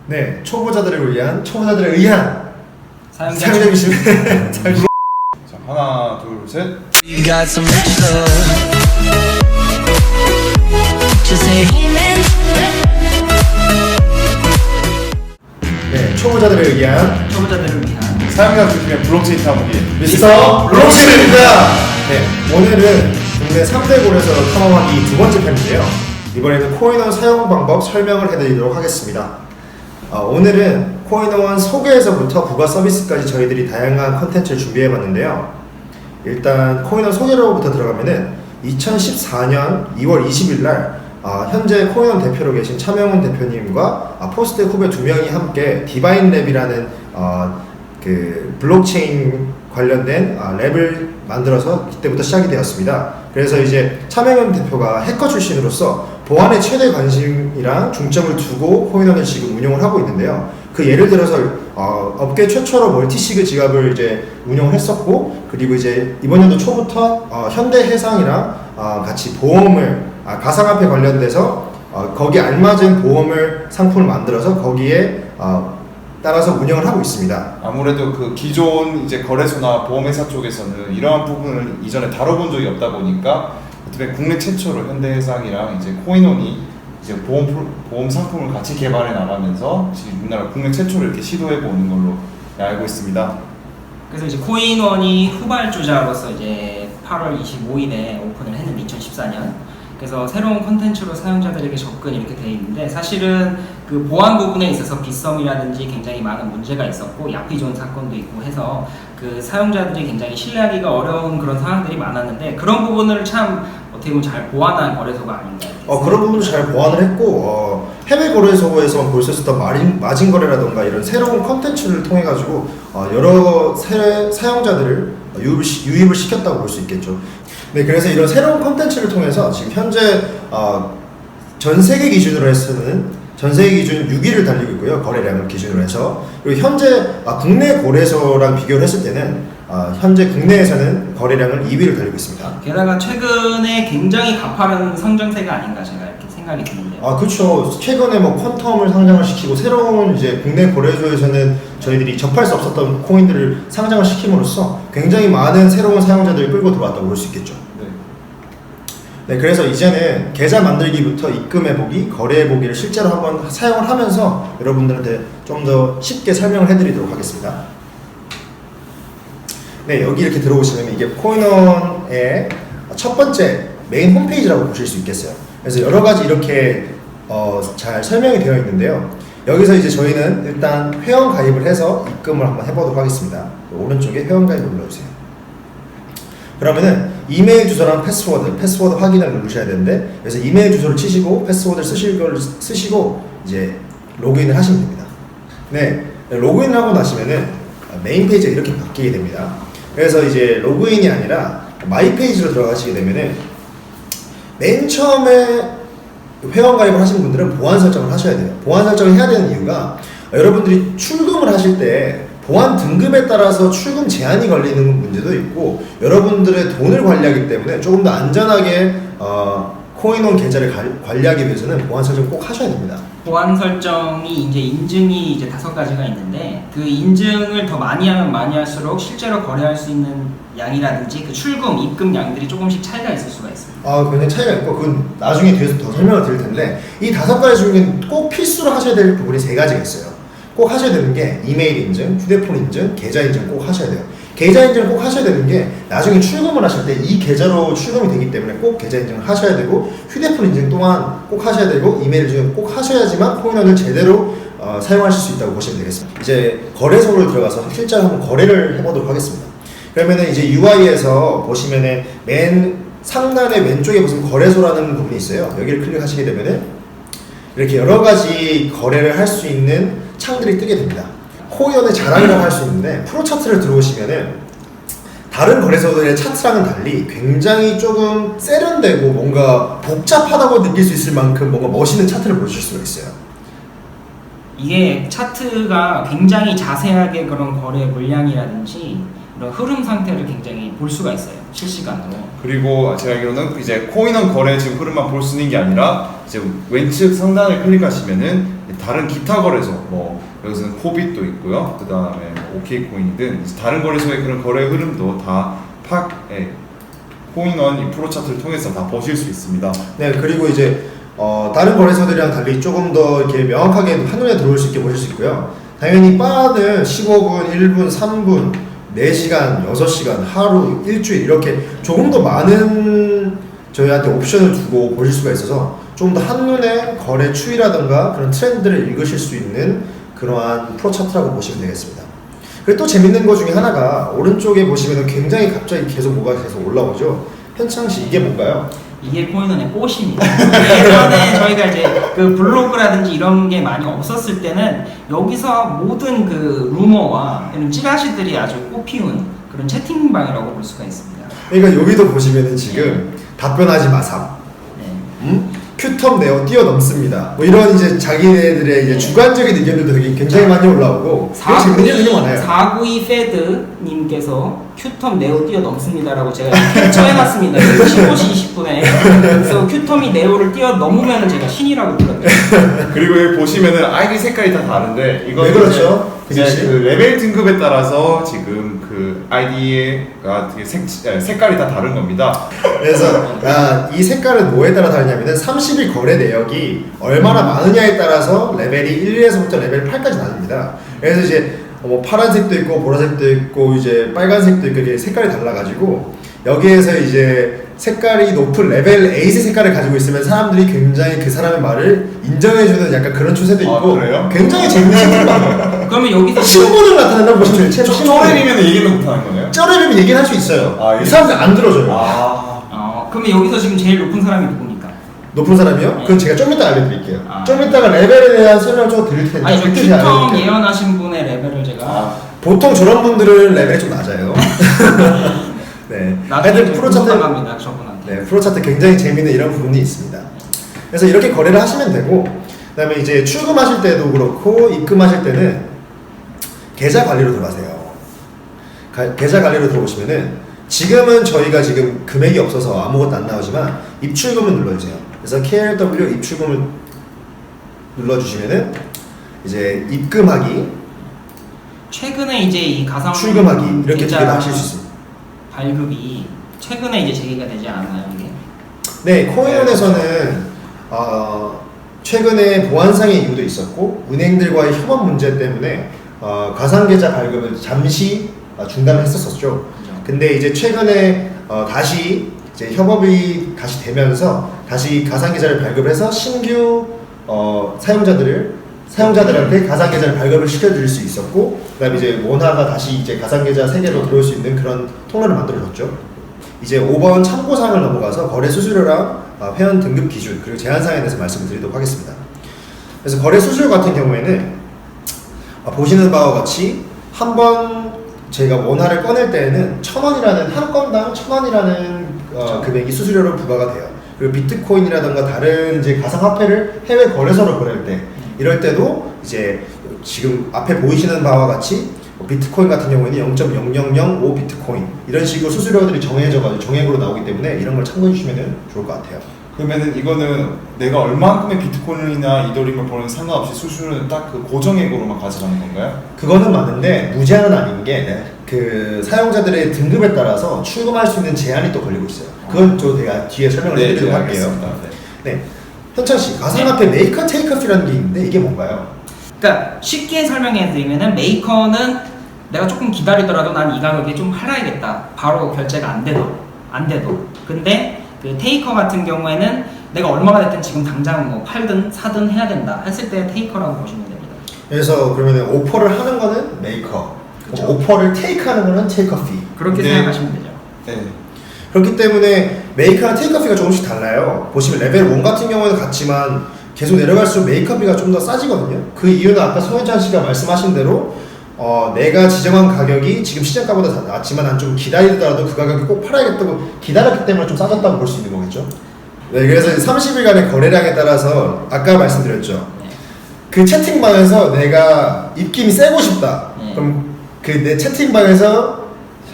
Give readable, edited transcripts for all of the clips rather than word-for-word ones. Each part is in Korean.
네, 초보자들을 위한 사용자 사용자이신 자, 하나, 둘, 셋. You got some rich love. Just say hey man. 네, 초보자들을 위한 사용자 중심의 블록체인 탐험기 미스터 블록체인입니다. 네, 오늘은 국내 3대 고래서 탐험하기 두 번째 편인데요. 이번에는 코인원 사용 방법 설명을 해드리도록 하겠습니다. 오늘은 코인원 소개에서부터 부가 서비스까지 저희들이 다양한 컨텐츠를 준비해봤는데요. 일단 코인원 소개로부터 들어가면은 2014년 2월 20일 날 현재 코인원 대표로 계신 차명훈 대표님과 포스트 후배 두 명이 함께 디바인랩이라는 그 블록체인 관련된 랩을 만들어서 그때부터 시작이 되었습니다. 그래서 이제 차명훈 대표가 해커 출신으로서 보안에 최대 관심이랑 중점을 두고 코인원을 지금 운영을 하고 있는데요. 그 예를 들어서 업계 최초로 멀티시그 지갑을 이제 운영을 했었고, 그리고 이제 이번 연도 초부터 현대해상이랑 같이 보험을 가상화폐 관련돼서 거기에 알맞은 보험을 상품을 만들어서 거기에 따라서 운영을 하고 있습니다. 아무래도 그 기존 이제 거래소나 보험회사 쪽에서는 이러한 부분을 이전에 다뤄본 적이 없다 보니까 어떻게 국내 최초로 현대해상이랑 이제 코인원이 이제 보험 상품을 같이 개발해 나가면서 지금 우리나라 국내 최초로 이렇게 시도해 보는 걸로 알고 있습니다. 그래서 이제 코인원이 후발주자로서 이제 8월 25일에 오픈을 했는데 2014년. 그래서 새로운 콘텐츠로 사용자들에게 접근 이렇게 돼 있는데, 사실은 그 보안 부분에 있어서 빗썸이라든지 굉장히 많은 문제가 있었고 야피존 사건도 있고 해서 그 사용자들이 굉장히 신뢰하기가 어려운 그런 상황들이 많았는데, 그런 부분을 참 어떻게 보면 잘 보완한 거래소가 아닌가. 그런 부분도 잘 보완을 했고 해외 거래소에서 볼 수 있었던 마진 거래라던가 이런 새로운 컨텐츠를 통해 가지고 여러 사용자들을 유입을 시켰다고 볼 수 있겠죠. 네, 그래서 이런 새로운 컨텐츠를 통해서 지금 현재 전 세계 기준으로 해서는 전 세계 기준 6위를 달리고 있고요. 거래량을 기준으로 해서. 그리고 현재 국내 거래소랑 비교를 했을 때는 현재 국내에서는 거래량을 2위를 달리고 있습니다. 게다가 최근에 굉장히 가파른 성장세가 아닌가 제가 이렇게 생각이 드는데요. 그렇죠. 최근에 뭐 퀀텀을 상장을 시키고 새로운 이제 국내 거래소에서는 저희들이 접할 수 없었던 코인들을 상장을 시킴으로써 굉장히 많은 새로운 사용자들을 끌고 들어왔다고 볼 수 있겠죠. 네, 그래서 이제는 계좌 만들기부터 입금해보기, 거래해보기를 실제로 한번 사용을 하면서 여러분들한테 좀 더 쉽게 설명을 해드리도록 하겠습니다. 네, 여기 이렇게 들어오시면 이게 코인원의 첫 번째 메인 홈페이지라고 보실 수 있겠어요. 그래서 여러 가지 이렇게 잘 설명이 되어 있는데요. 여기서 이제 저희는 일단 회원 가입을 해서 입금을 한번 해보도록 하겠습니다. 오른쪽에 회원 가입을 눌러주세요. 그러면은 이메일 주소랑 패스워드 확인을 누르셔야 되는데, 그래서 이메일 주소를 치시고 패스워드를 쓰시고 이제 로그인을 하시면 됩니다. 네, 로그인을 하고 나시면은 메인 페이지가 이렇게 바뀌게 됩니다. 그래서 이제 로그인이 아니라 마이 페이지로 들어가시게 되면은 맨 처음에 회원 가입을 하시는 분들은 보안 설정을 하셔야 돼요. 보안 설정을 해야 되는 이유가 여러분들이 출금을 하실 때 보안 등급에 따라서 출금 제한이 걸리는 문제도 있고, 여러분들의 돈을 관리하기 때문에 조금 더 안전하게 코인원 계좌를 관리하기 위해서는 보안 설정 꼭 하셔야 됩니다. 보안 설정이 이제 인증이 이제 5가지가 있는데, 그 인증을 더 많이 하면 많이 할수록 실제로 거래할 수 있는 양이라든지 그 출금, 입금 양들이 조금씩 차이가 있을 수가 있습니다. 굉장히 차이가 있고, 그건 나중에 뒤에서 더 설명을 드릴 텐데, 이 5가지 중에 꼭 필수로 하셔야 될 부분이 3가지가 있어요. 꼭 하셔야 되는 게 이메일 인증, 휴대폰 인증, 계좌 인증 꼭 하셔야 돼요. 계좌 인증을 꼭 하셔야 되는 게 나중에 출금을 하실 때 이 계좌로 출금이 되기 때문에 꼭 계좌 인증을 하셔야 되고, 휴대폰 인증 또한 꼭 하셔야 되고, 이메일 인증 꼭 하셔야지만 코인원을 제대로 사용하실 수 있다고 보시면 되겠습니다. 이제 거래소로 들어가서 실제로 한번 거래를 해보도록 하겠습니다. 그러면은 이제 UI에서 보시면은 맨 상단의 왼쪽에 무슨 거래소라는 부분이 있어요. 여기를 클릭하시게 되면은 이렇게 여러 가지 거래를 할 수 있는 창들이 뜨게 됩니다. 코인원의 자랑이라고 할 수 있는데, 프로 차트를 들어오시면은 다른 거래소들의 차트랑은 달리 굉장히 조금 세련되고 뭔가 복잡하다고 느낄 수 있을 만큼 뭔가 멋있는 차트를 보실 수가 있어요. 이게 차트가 굉장히 자세하게 그런 거래 물량이라든지 이런 흐름 상태를 굉장히 볼 수가 있어요. 실시간으로. 그리고 제가 알기로는 이제 코인원 거래 지금 흐름만 볼 수 있는 게 아니라 이제 왼측 상단을 클릭하시면은 다른 기타 거래소 뭐 여기서는 코빗도 있고요. 그 다음에 OK코인이든 다른 거래소의 그런 거래 흐름도 다 코인원 이 프로 차트를 통해서 다 보실 수 있습니다. 네, 그리고 이제 다른 거래소들이랑 달리 조금 더 이렇게 명확하게 한눈에 들어올 수 있게 보실 수 있고요. 당연히 바는 15분, 1분, 3분, 4시간, 6시간, 하루, 일주일 이렇게 조금 더 많은 저희한테 옵션을 두고 보실 수가 있어서 좀 더 한눈에 거래 추이라든가 그런 트렌드를 읽으실 수 있는 그러한 프로 차트라고 보시면 되겠습니다. 그리고 또 재밌는 것 중에 하나가 오른쪽에 보시면 굉장히 갑자기 계속 뭐가 계속 올라오죠. 현창씨 이게 뭔가요? 이게 코인원의 꽃입니다. 예전에 저희가 이제 그 블로그라든지 이런 게 많이 없었을 때는 여기서 모든 그 루머와 이런 찌라시들이 아주 꽃피운 그런 채팅방이라고 볼 수가 있습니다. 그러니까 여기도 보시면은 지금 답변하지 마삼. 네. 큐텀 네오 뛰어넘습니다. 뭐 이런 이제 자기네들의 이제 주관적인 의견들도 되게 굉장히 많이 올라오고 되게 재밌는 의견이 많아요. 492 페드님께서 큐텀 네오 뛰어넘습니다라고 제가 캡처해놨습니다. 15시 20분에. 그래서 큐텀이 네오를 뛰어넘으면 제가 신이라고 불렀대요. 그리고 여기 보시면은 아이디 색깔이 다 다른데 이거 네, 그렇죠. 이제 그 레벨 등급에 따라서 지금 그 아이디가 색깔이 다 다른 겁니다. 그래서 이 색깔은 뭐에 따라 다르냐면은 30일 거래 내역이 얼마나 많으냐에 따라서 레벨이 1에서부터 레벨 8까지 나뉩니다. 그래서 이제 뭐 파란색도 있고 보라색도 있고 이제 빨간색도 있고 이게 색깔이 달라가지고 여기에서 이제 색깔이 높은 레벨 8의 색깔을 가지고 있으면 사람들이 굉장히 그 사람의 말을 인정해주는 약간 그런 추세도 있고 그래요? 굉장히 재밌는 채팅방이에요. 그러면 여기서 신분을 나타낸다고 보시면 돼요. 쪼레비면 얘기를 못하는 거네요? 쪼레비면 얘기를 할 수 있어요. 아, 이 사람들 안 들어줘요. 그러면 여기서 지금 제일 높은 사람이 누굽니까? 높은 사람이요? 네. 그건 제가 좀 이따 알려드릴게요. 아. 좀 이따가 레벨에 대한 설명을 좀 드릴 텐데 아니 저 그때 제가 큐텀 알려드릴게요. 예언하신 분의 레벨을 제가 보통 저런 분들은 레벨이 좀 낮아요. 네. 나중에 하여튼 프로 차트 합니다 저분한테. 네, 프로 차트 굉장히 재미있는 이런 부분이 있습니다. 그래서 이렇게 거래를 하시면 되고, 그다음에 이제 출금하실 때도 그렇고 입금하실 때는 계좌 관리로 들어가세요. 계좌 관리로 들어오시면은 지금은 저희가 지금 금액이 없어서 아무것도 안 나오지만 입출금을 눌러주세요. 그래서 KLW 입출금을 눌러주시면은 이제 입금하기, 최근에 이제 이 가상 출금하기 이렇게 두 계좌 개 다 하실 수 있습니다. 발급이 최근에 이제 제기가 되지 않았나요 이게? 네, 코인원에서는 최근에 보안상의 이유도 있었고 은행들과의 협업 문제 때문에 가상계좌 발급을 잠시 중단을 했었었죠. 그죠. 근데 이제 최근에 다시 이제 협업이 다시 되면서 다시 가상계좌를 발급해서 신규 사용자들한테 가상계좌를 발급을 시켜드릴 수 있었고, 그다음에 이제 원화가 다시 이제 가상계좌 세계로 들어올 수 있는 그런 통로를 만들어줬죠. 이제 5번 참고사항을 넘어가서 거래 수수료랑 회원 등급 기준 그리고 제한사항에 대해서 말씀을 드리도록 하겠습니다. 그래서 거래 수수료 같은 경우에는 보시는 바와 같이 한번 제가 원화를 꺼낼 때에는 1,000원이라는 한 건당 1,000원이라는 금액이 수수료로 부과가 돼요. 그리고 비트코인이라던가 다른 이제 가상화폐를 해외 거래소로 보낼 때 이럴 때도 이제 지금 앞에 보이시는 바와 같이 비트코인 같은 경우에는 0.0005 비트코인 이런 식으로 수수료들이 정해져가지고 정액으로 나오기 때문에 이런 걸 참고해 주시면 좋을 것 같아요. 그러면은 이거는 내가 얼마큼의 비트코인이나 이더리움을 보는 상관없이 수수료는 딱 그 고정액으로만 가져가는 건가요? 그거는 맞는데 무제한은 아닌 게 그 사용자들의 등급에 따라서 출금할 수 있는 제한이 또 걸리고 있어요. 그건 저 제가 뒤에 설명을 해드리도록 할게요. 알겠습니다. 네, 현창 씨 가상화폐 메이커 테이크오프라는 게 있는데 이게 뭔가요? 그러니까 쉽게 설명해 드리면은 메이커는 내가 조금 기다리더라도 난 이 가격에 좀 팔아야겠다. 바로 결제가 안 돼도. 근데 그 테이커 같은 경우에는 내가 얼마가 됐든 지금 당장 뭐 팔든 사든 해야 된다 했을 때 테이커라고 보시면 됩니다. 그래서 그러면 오퍼를 하는 거는 메이커, 그쵸. 오퍼를 테이크하는 거는 테이커피. 그렇게 네. 생각하시면 되죠. 네. 그렇기 때문에 메이커랑 테이크오피가 조금씩 달라요. 보시면 레벨 1 같은 경우에는 같지만 계속 내려갈수록 메이커비가 좀 더 싸지거든요. 그 이유는 아까 성현찬 씨가 말씀하신 대로 내가 지정한 가격이 지금 시장가보다 낮지만 난 좀 기다리더라도 그 가격이 꼭 팔아야겠다고 기다렸기 때문에 좀 싸졌다고 볼 수 있는 거겠죠. 네, 그래서 30일간의 거래량에 따라서 아까 말씀드렸죠. 네. 그 채팅방에서 내가 입김이 세고 싶다. 네. 그럼 그 내 채팅방에서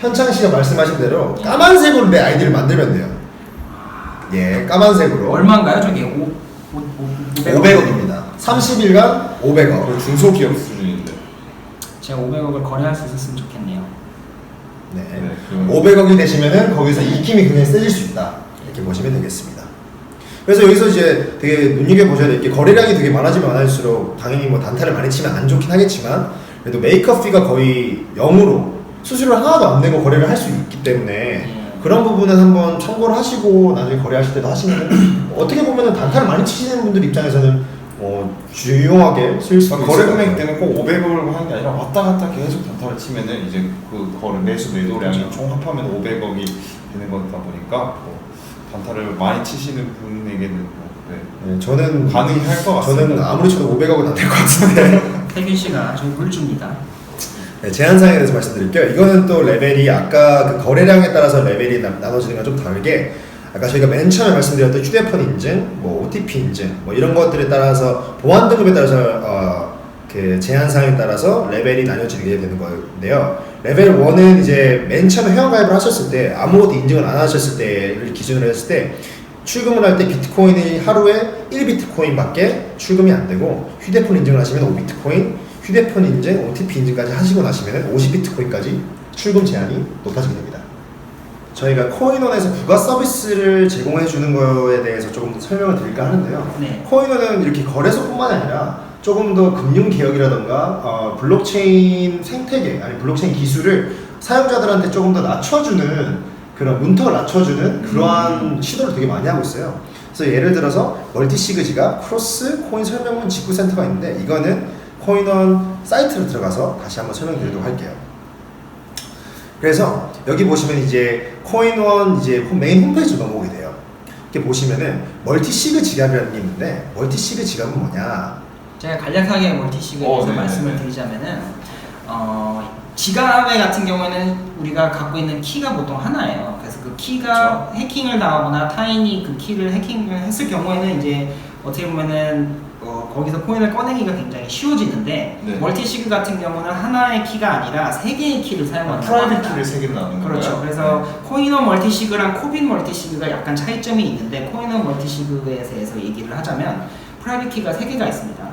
현창 씨가 말씀하신 대로 까만색으로 내 아이디를 만들면 돼요. 예, 까만색으로. 얼마인가요? 저기 500억입니다. 30일간 500억. 거의 중소기업 수준인데. 제가 500억을 거래할 수 있었으면 좋겠네요. 네. 네, 그럼- 500억이 되시면은 거기서 입김이 굉장히 세질 수 있다. 이렇게 보시면 되겠습니다. 그래서 여기서 이제 되게 눈여겨보셔야 될 게 거래량이 되게 많아지면 많아질수록 당연히 뭐 단타를 많이 치면 안 좋긴 하겠지만 그래도 메이크업 피가 거의 0으로 수수료를 하나도 안 내고 거래를 할 수 있기 때문에 그런 부분은 한번 참고를 하시고 나중에 거래하실 때도 하시면 어떻게 보면은 단타를 많이 치시는 분들 입장에서는 유용하게 쓸 수 있을 거래 것 금액 같아요. 때문에 꼭 500억을 하는 게 아니라 왔다 갔다 계속 단타를 치면은 이제 그 거래 매수 매도량이 총 합하면 500억이 되는 거다 보니까 뭐 단타를 많이 치시는 분에게는 뭐, 네. 네, 저는 가능할 것 같습니다. 저는 아무리 쳐도 500억은 안 될 것 같은데. 태균 씨가 저희 물주입니다. 네, 제한사항에 대해서 말씀드릴게요. 이거는 또 레벨이 아까 그 거래량에 따라서 레벨이 나눠지는 건 좀 다르게 아까 저희가 맨 처음에 말씀드렸던 휴대폰 인증, 뭐 OTP 인증, 뭐 이런 것들에 따라서 보안 등급에 따라서 그 제한사항에 따라서 레벨이 나뉘어지게 되는 건데요. 레벨 1은 이제 맨 처음에 회원가입을 하셨을 때 아무것도 인증을 안 하셨을 때를 기준으로 했을 때 출금을 할 때 비트코인이 하루에 1비트코인밖에 출금이 안 되고 휴대폰 인증을 하시면 5비트코인, 휴대폰 인증, OTP 인증까지 하시고 나시면 50비트코인까지 출금 제한이 높아지게 됩니다. 저희가 코인원에서 부가 서비스를 제공해 주는 거에 대해서 조금 더 설명을 드릴까 하는데요. 네. 코인원은 이렇게 거래소뿐만 아니라 조금 더 금융 개혁이라던가 블록체인 생태계 아니 블록체인 기술을 사용자들한테 조금 더 낮춰주는 그런 문턱을 낮춰주는 그러한 시도를 되게 많이 하고 있어요. 그래서 예를 들어서 멀티시그 지갑 크로스 코인 설명문 직구 센터가 있는데 이거는 코인원 사이트로 들어가서 다시 한번 설명드리도록 할게요. 그래서 여기 보시면 이제 코인원 이제 메인 홈페이지로 넘어오게 돼요. 이렇게 보시면은 멀티시그 지갑이라는 게 있는데 멀티시그 지갑은 뭐냐? 제가 간략하게 멀티시그에 대해서 네네네. 말씀을 드리자면은 지갑에 같은 경우에는 우리가 갖고 있는 키가 보통 하나예요. 그래서 그 키가 해킹을 당하거나 타인이 그 키를 해킹을 했을 경우에는 이제 어떻게 보면은 거기서 코인을 꺼내기가 굉장히 쉬워지는데 네. 멀티시그 같은 경우는 하나의 키가 아니라 세 개의 키를 사용한다고 프라이빗 합니다. 키를 3개를 나누는 거예요. 그렇죠. 그래서 코인원 멀티시그랑 코빗 멀티시그가 약간 차이점이 있는데 코인원 멀티시그에 대해서 얘기를 하자면 프라이빗 키가 3개가 있습니다.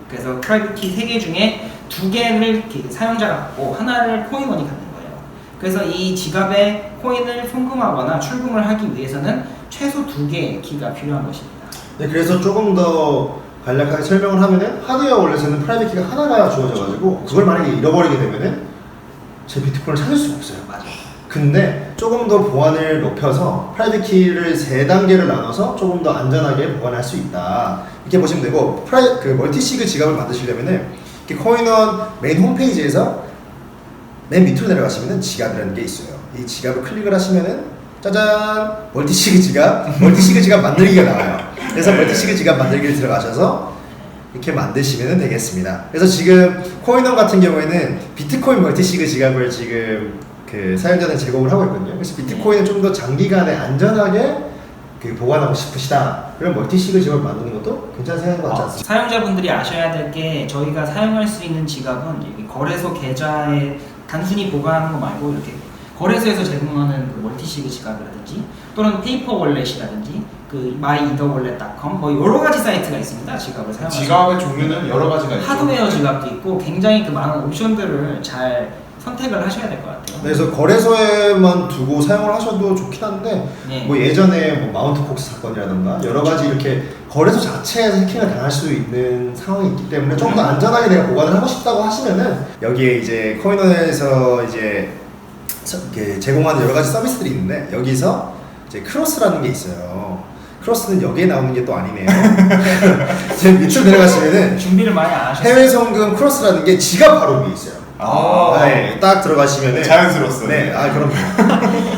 그래서 프라이빗 키 3개 중에 2개를 사용자가 갖고 하나를 코인원이 갖는 거예요. 그래서 이 지갑에 코인을 송금하거나 출금을 하기 위해서는 최소 2개의 키가 필요한 것입니다. 네, 그래서 조금 더 간략하게 설명을 하면은 하드웨어 원래서는 프라이빗 키가 하나가 주어져가지고 그걸 만약에 잃어버리게 되면은 제 비트코인을 찾을 수가 없어요. 맞아요. 근데 조금 더 보안을 높여서 프라이빗 키를 3단계를 나눠서 조금 더 안전하게 보관할 수 있다. 이렇게 보시면 되고 그 멀티시그 지갑을 만드시려면은 이렇게 코인원 메인 홈페이지에서 맨 밑으로 내려가시면은 지갑이라는 게 있어요. 이 지갑을 클릭을 하시면은 짜잔 멀티시그 지갑 만들기가 나와요. 그래서 멀티시그 지갑 만들기를 들어가셔서 이렇게 만드시면 되겠습니다. 그래서 지금 코인원 같은 경우에는 비트코인 멀티시그 지갑을 지금 그 사용자는 제공을 하고 있거든요. 그래서 비트코인을 좀 더 장기간에 안전하게 그 보관하고 싶으시다. 그럼 멀티시그 지갑을 만드는 것도 괜찮은 생각인 것 같지 않습니까? 사용자분들이 아셔야 될 게 저희가 사용할 수 있는 지갑은 여기 거래소 계좌에 단순히 보관하는 거 말고 이렇게 거래소에서 제공하는 그 멀티시그 지갑이라든지 또는 페이퍼 월렛이라든지 그 myetherwallet.com 뭐 여러 가지 사이트가 있습니다. 지갑을 사용할 수 지갑의 종류는 여러 가지가 있죠. 하드웨어 지갑도 있고 굉장히 그 많은 옵션들을 잘 선택을 하셔야 될 것 같아요. 그래서 거래소에만 두고 사용을 하셔도 좋긴 한데 네. 뭐 예전에 뭐 마운트 폭스 사건이라던가 여러 가지 이렇게 거래소 자체에서 해킹을 당할 수 있는 상황이 있기 때문에 조금 더 안전하게 내가 보관을 하고 싶다고 하시면은 여기에 이제 코인원에서 이제 이렇게 제공하는 여러 가지 서비스들이 있는데 여기서 이제 크로스라는 게 있어요. 크로스는 여기에 나오는 게 또 아니네요. 제 밑으로 내려가시면은 준비를 많이 안 하셨어요. 해외 송금 크로스라는 게 지갑 바로 위에 있어요. 네, 딱 들어가시면은 자연스러웠어요. 네, 그럼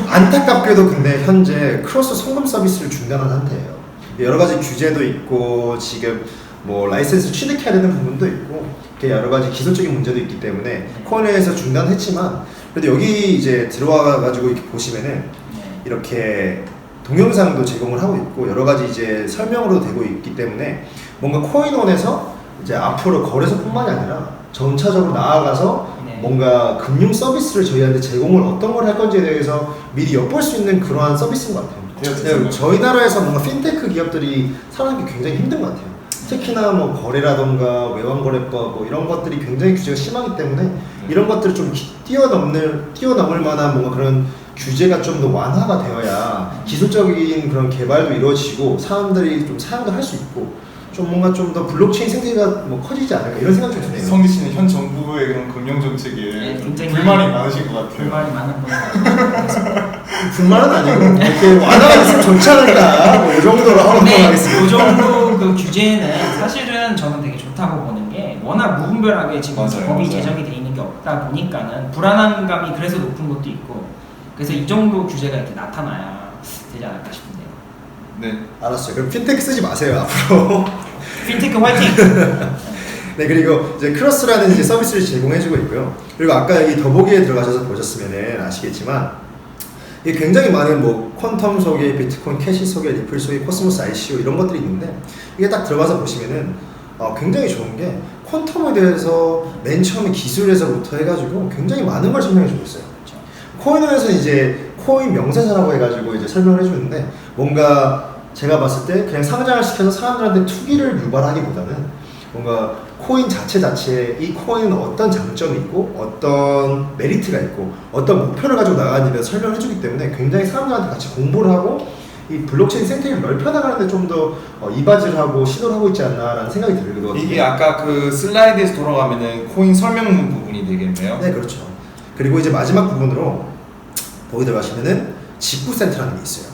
안타깝게도 근데 현재 크로스 송금 서비스를 중단한 상태예요. 여러 가지 규제도 있고 지금 뭐 라이센스 취득해야 되는 부분도 있고 이렇게 여러 가지 기술적인 문제도 있기 때문에 코인에서 중단했지만 그래도 여기 이제 들어와 가지고 이렇게 보시면은 이렇게 동영상도 제공을 하고 있고 여러 가지 이제 설명으로 되고 있기 때문에 뭔가 코인원에서 이제 앞으로 거래소뿐만이 아니라 전차적으로 나아가서 네. 뭔가 금융 서비스를 저희한테 제공을 어떤 걸 할 건지에 대해서 미리 엿볼 수 있는 그러한 서비스인 것 같아요. 네, 저희 나라에서 뭔가 핀테크 기업들이 살아남기 굉장히 힘든 것 같아요. 특히나 뭐 거래라던가 외환거래법 뭐 이런 것들이 굉장히 규제가 심하기 때문에 이런 것들을 좀 뛰어넘을 만한 뭔가 그런 규제가 좀 더 완화가 되어야 기술적인 그런 개발도 이루어지고 사람들이 좀 사용도 할 수 있고 좀 뭔가 좀 더 블록체인 생태계가 뭐 커지지 않을까 이런 생각이 좀 드네요. 성기 씨는 현 정부의 그런 금융 정책에 네, 굉장히 불만이 많으신 것 같아요. 불만이 많은 분 같습니다. 불만은 아니고 이렇게 완화가 있으면 좋지 않을까 뭐 이 정도로 하도록 네, 하겠습니다. 이 정도 그 규제는 사실은 저는 되게 좋다고 보는 게 워낙 무분별하게 지금 맞아요, 법이 맞아요. 제정이 돼 있는 게 없다 보니까는 불안한 감이 그래서 높은 것도 있고 그래서 이 정도 규제가 이렇게 나타나야 되지 않을까 싶은데요. 네. 알았어요. 그럼 핀테크 쓰지 마세요 앞으로. 핀테크 화이팅! 네, 그리고 이제 크로스라는 이제 서비스를 제공해주고 있고요. 그리고 아까 여기 더보기에 들어가셔서 보셨으면 아시겠지만 이게 굉장히 많은 뭐 퀀텀 소개, 비트코인 캐시 소개, 리플 소개, 코스모스 ICO 이런 것들이 있는데 이게 딱 들어가서 보시면은 굉장히 좋은 게 퀀텀에 대해서 맨 처음에 기술에서부터 해가지고 굉장히 많은 걸 설명해주고 있어요. 코인원에서 이제 코인 명세서라고 해가지고 이제 설명을 해주는데 뭔가 제가 봤을 때 그냥 상장을 시켜서 사람들한테 투기를 유발하기보다는 뭔가 코인 자체에 이 코인은 어떤 장점이 있고 어떤 메리트가 있고 어떤 목표를 가지고 나가는지에 대해서 설명을 해주기 때문에 굉장히 사람들한테 같이 공부를 하고 이 블록체인 생태계를 넓혀나가는데 좀 더 이바지를 하고 시도를 하고 있지 않나라는 생각이 들거든요. 이게 아까 그 슬라이드에서 돌아가면은 코인 설명문 부분이 되겠네요. 네, 그렇죠. 그리고 이제 마지막 부분으로 거기 들어가시면은 직구센터라는 게 있어요.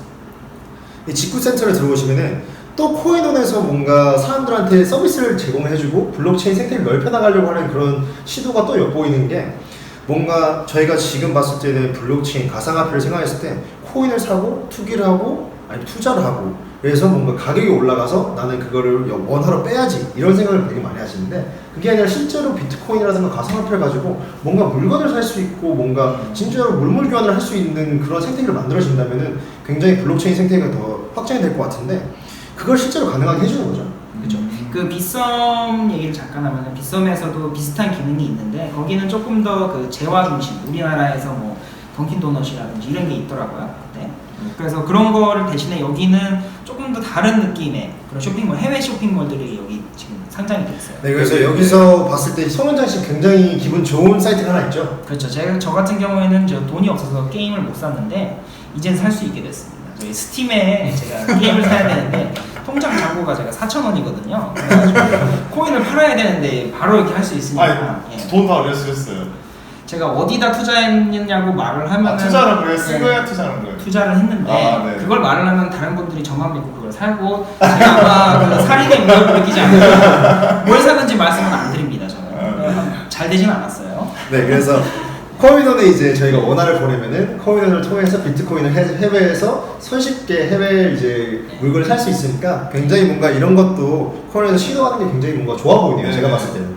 이 직구센터를 들어오시면은 또 코인원에서 뭔가 사람들한테 서비스를 제공해주고 블록체인 생태계를 넓혀나가려고 하는 그런 시도가 또 엿보이는 게 뭔가 저희가 지금 봤을 때는 블록체인 가상화폐를 생각했을 때 코인을 사고 투기를 하고 아니 투자를 하고 그래서 뭔가 가격이 올라가서 나는 그거를 원화로 빼야지 이런 생각을 되게 많이 하시는데 그게 아니라 실제로 비트코인이라든가 가상화폐를 가지고 뭔가 물건을 살 수 있고 뭔가 진짜로 물물 교환을 할 수 있는 그런 생태계를 만들어진다면은 굉장히 블록체인 생태계가 더 확장이 될 것 같은데 그걸 실제로 가능하게 해주는 거죠. 그렇죠. 그 빗썸 얘기를 잠깐 하면은 빗썸에서도 비슷한 기능이 있는데 거기는 조금 더 그 재화 중심 우리나라에서 뭐 던킨 도넛이라든지 이런 게 있더라고요 그때. 그래서 그런 거를 대신에 여기는 조금 더 다른 느낌의 그런 쇼핑몰 해외 쇼핑몰들이 여기 지금 상장이 돼 있어요. 네, 그래서 여기서 봤을 때 송현장 씨 굉장히 기분 좋은 사이트가 하나 있죠. 그렇죠. 저 같은 경우에는 저 돈이 없어서 게임을 못 샀는데 이젠 살 수 있게 됐습니다. 저희 스팀에 제가 게임을 사야 되는데 통장 잔고가 제가 4,000원이거든요. 그래가지고 코인을 팔아야 되는데 바로 이렇게 할 수 있으니까. 예. 돈 다 어디다 쓰셨어요? 제가 어디다 투자했냐고 말을 하면 투자를 왜 쓴 거야? 투자하는 거예요? 투자를 했는데 네. 그걸 말을 하면 다른 분들이 저만 믿고 그걸 살고 제가 아마 그 살인의 위협을 느끼지 않을까 뭘 샀는지 말씀은 안 드립니다. 저는 잘 되진 않았어요. 네, 그래서 코인원에 이제 저희가 원화를 보내면은 코인원을 통해서 비트코인을 해외에서 손쉽게 해외 이제 물건을 살 수 있으니까 굉장히 뭔가 이런 것도 코인원에서 시도하는 게 굉장히 뭔가 좋아 보이네요. 네. 제가 봤을 때는.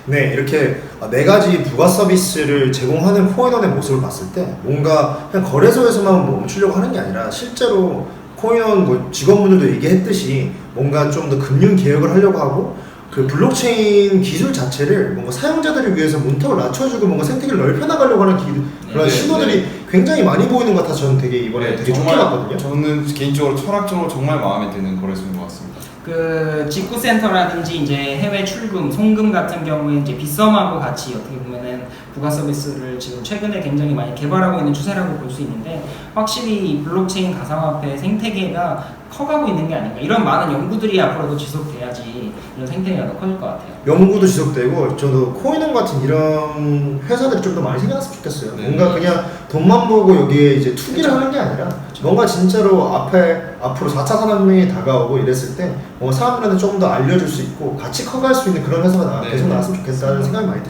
네, 이렇게 4가지 부가 서비스를 제공하는 코인원의 모습을 봤을 때 뭔가 그냥 거래소에서만 멈추려고 하는 게 아니라 실제로 코인원 뭐 직원분들도 얘기했듯이 뭔가 좀 더 금융 개혁을 하려고 하고 그 블록체인 기술 자체를 뭔가 사용자들을 위해서 문턱을 낮춰주고 뭔가 생태계를 넓혀나가려고 하는 그런 네, 시도들이 굉장히 많이 보이는 것 같아서 저는 되게 이번에 되게 좋게 봤거든요. 저는 개인적으로 철학적으로 정말 마음에 드는 거래소인 것 같습니다. 그 직구센터라든지 이제 해외 출금, 송금 같은 경우에 이제 빗썸하고 같이 어떻게 보면은 부가 서비스를 지금 최근에 굉장히 많이 개발하고 있는 추세라고 볼 수 있는데 확실히 이 블록체인 가상화폐 생태계가 커가고 있는 게 아닌가 이런 많은 연구들이 앞으로도 지속돼야지 이런 생태계가 더 커질 것 같아요. 연구도 지속되고 저도 코인원 같은 이런 회사들이 좀 더 많이 생겨났으면 좋겠어요. 네. 뭔가 그냥 돈만 보고 여기에 이제 투기를 하는 게 아니라 뭔가 진짜로 앞으로 4차 산업혁명이 다가오고 이랬을 때 사람들한테 조금 더 알려줄 수 있고 같이 커갈 수 있는 그런 회사가 네. 계속 나왔으면 좋겠다는 생각이 많이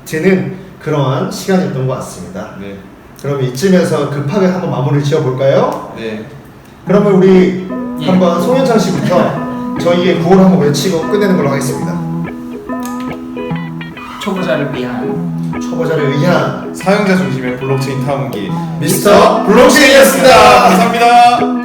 드는 그러한 시간이었던 것 같습니다. 네. 그럼 이쯤에서 급하게 한번 마무리를 지어볼까요? 네. 그러면 우리 예. 한번 송현창 씨부터 저희의 구호를 한번 외치고 끝내는 걸로 하겠습니다. 초보자를 위한 초보자를 위한 사용자 중심의 블록체인 탐험기 미스터 블록체인이었습니다. 감사합니다.